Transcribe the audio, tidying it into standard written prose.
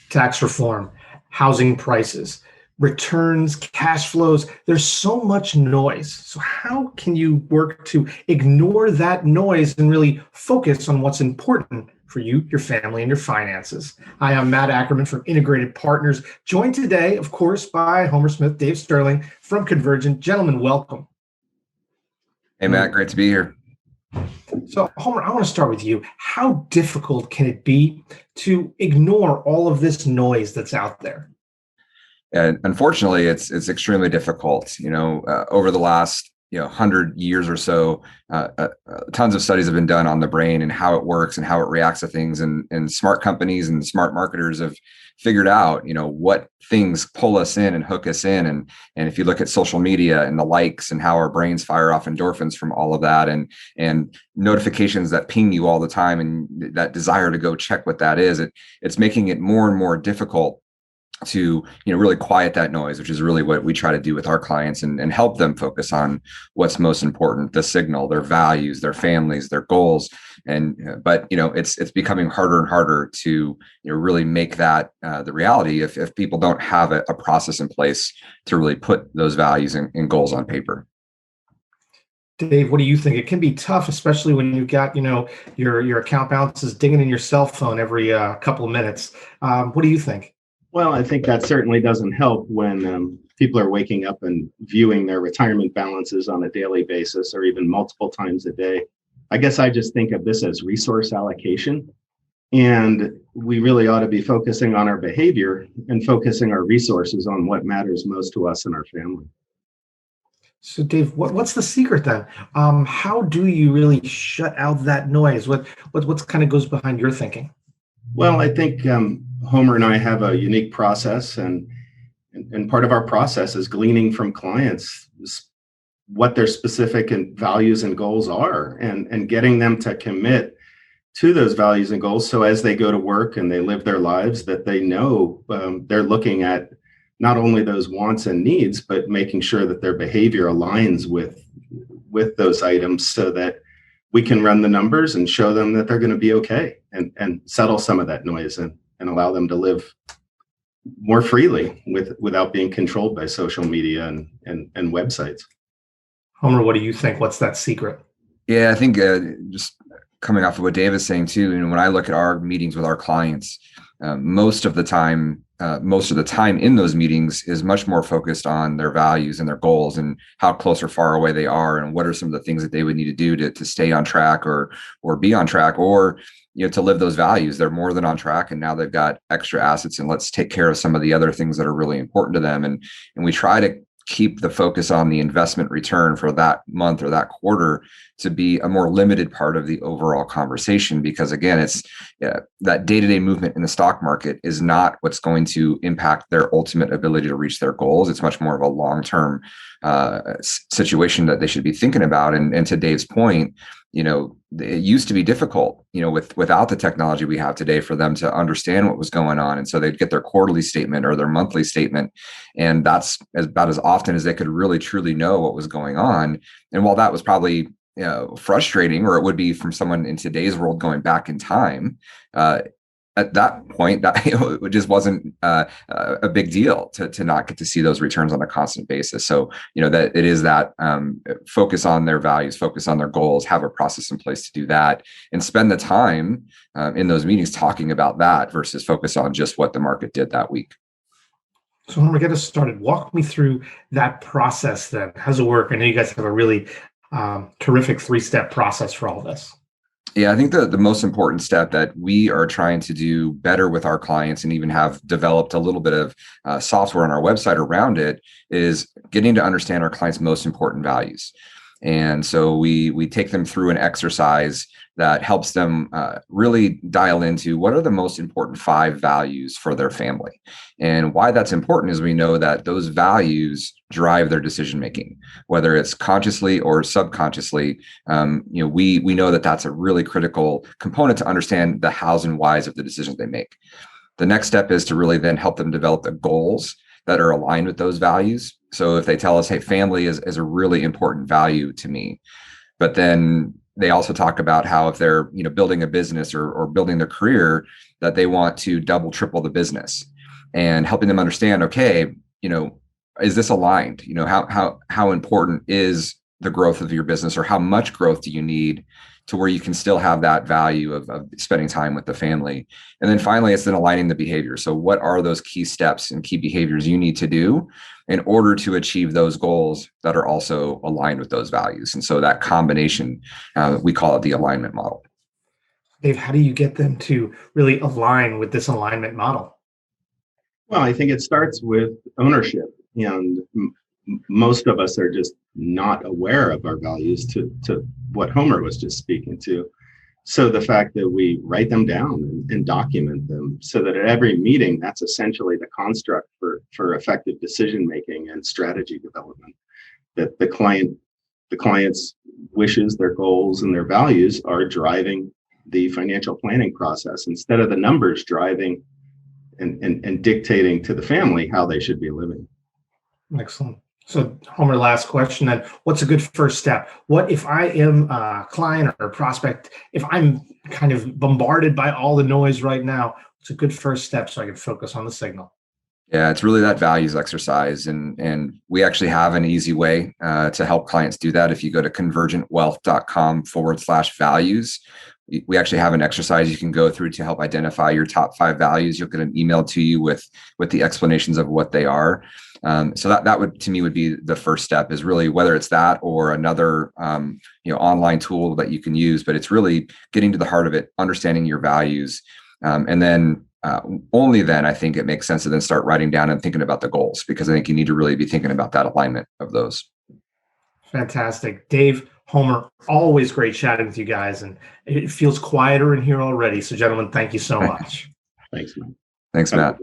Tax reform, housing prices, returns, cash flows. There's so much noise. So, how can you work to ignore that noise and really focus on what's important for you, your family, and your finances? Hi, I'm Matt Ackerman from Integrated Partners, joined today, of course, by Homer Smith, Dave Sterling from Convergent. Gentlemen, welcome. Hey, Matt, great to be here. So, Homer, I want to start with you. How difficult can it be to ignore all of this noise that's out there? And unfortunately, it's extremely difficult. Over the last 100 years or so, tons of studies have been done on the brain and how it works and how it reacts to things. And smart companies and smart marketers have figured out, what things pull us in and hook us in. And if you look at social media and the likes and how our brains fire off endorphins from all of that, and notifications that ping you all the time, and that desire to go check what that is, it's making it more and more difficult to really quiet that noise, which is really what we try to do with our clients, and help them focus on what's most important: the signal, their values, their families, their goals. But it's becoming harder and harder to really make that the reality if people don't have a process in place to really put those values and goals on paper. Dave, what do you think? It can be tough, especially when you've got, your account balances dinging in your cell phone every couple of minutes. What do you think? Well, I think that certainly doesn't help when people are waking up and viewing their retirement balances on a daily basis or even multiple times a day. I guess I just think of this as resource allocation. And we really ought to be focusing on our behavior and focusing our resources on what matters most to us and our family. So, Dave, what's the secret then? How do you really shut out that noise? What's kind of goes behind your thinking? Well, I think Homer and I have a unique process, and part of our process is gleaning from clients what their specific values and goals are, and getting them to commit to those values and goals. So as they go to work and they live their lives, that they know they're looking at not only those wants and needs, but making sure that their behavior aligns with those items, so that we can run the numbers and show them that they're going to be okay, and settle some of that noise and allow them to live more freely without being controlled by social media and websites. Homer, what do you think? What's that secret? Yeah, I think just coming off of what Dave is saying too, when I look at our meetings with our clients, most of the time in those meetings is much more focused on their values and their goals, and how close or far away they are, and what are some of the things that they would need to do to stay on track or be on track, or to live those values. They're more than on track, and now they've got extra assets, and let's take care of some of the other things that are really important to them. And we try to keep the focus on the investment return for that month or that quarter to be a more limited part of the overall conversation, because again, it's that day-to-day movement in the stock market is not what's going to impact their ultimate ability to reach their goals. It's much more of a long-term situation that they should be thinking about. And to Dave's point, it used to be difficult, without the technology we have today, for them to understand what was going on. And so they'd get their quarterly statement or their monthly statement, and that's about as often as they could really truly know what was going on. And while that was probably frustrating, or it would be from someone in today's world going back in time, at that point, that it just wasn't a big deal to not get to see those returns on a constant basis. So that it is that focus on their values, focus on their goals, have a process in place to do that, and spend the time in those meetings talking about that versus focus on just what the market did that week. So when we get us started, walk me through that process then. How's it work? I know you guys have a really terrific 3-step process for all this. Yeah, I think the most important step that we are trying to do better with our clients, and even have developed a little bit of software on our website around it, is getting to understand our clients' most important values. And so we take them through an exercise that helps them really dial into what are the most important 5 values for their family. And why that's important is we know that those values drive their decision making, whether it's consciously or subconsciously. We know that that's a really critical component to understand the hows and whys of the decisions they make. The next step is to really then help them develop the goals that are aligned with those values. So if they tell us, hey, family is a really important value to me, but then they also talk about how if they're, building a business or building their career, that they want to double, triple the business, and helping them understand, okay, is this aligned? How important is the growth of your business, or how much growth do you need to where you can still have that value of spending time with the family? And then finally, it's then aligning the behavior. So what are those key steps and key behaviors you need to do in order to achieve those goals that are also aligned with those values? And so that combination, we call it the alignment model. Dave, how do you get them to really align with this alignment model? Well, I think it starts with ownership, and most of us are just not aware of our values to what Homer was just speaking to. So the fact that we write them down and document them, so that at every meeting, that's essentially the construct for effective decision making and strategy development. That the client's wishes, their goals, and their values are driving the financial planning process, instead of the numbers driving and dictating to the family how they should be living. Excellent. So, Homer, last question then. What's a good first step? What if I am a client or a prospect, if I'm kind of bombarded by all the noise right now, what's a good first step so I can focus on the signal? Yeah, it's really that values exercise. And we actually have an easy way to help clients do that. If you go to convergentwealth.com/values, we actually have an exercise you can go through to help identify your top 5 values. You'll get an email to you with the explanations of what they are. So that would, to me, would be the first step, is really, whether it's that or another online tool that you can use, but it's really getting to the heart of it, understanding your values, and then only then I think it makes sense to then start writing down and thinking about the goals, because I think you need to really be thinking about that alignment of those. Fantastic. Dave, Homer, always great chatting with you guys, and it feels quieter in here already. So, gentlemen, thank you so much. Thanks, man. Thanks, Matt.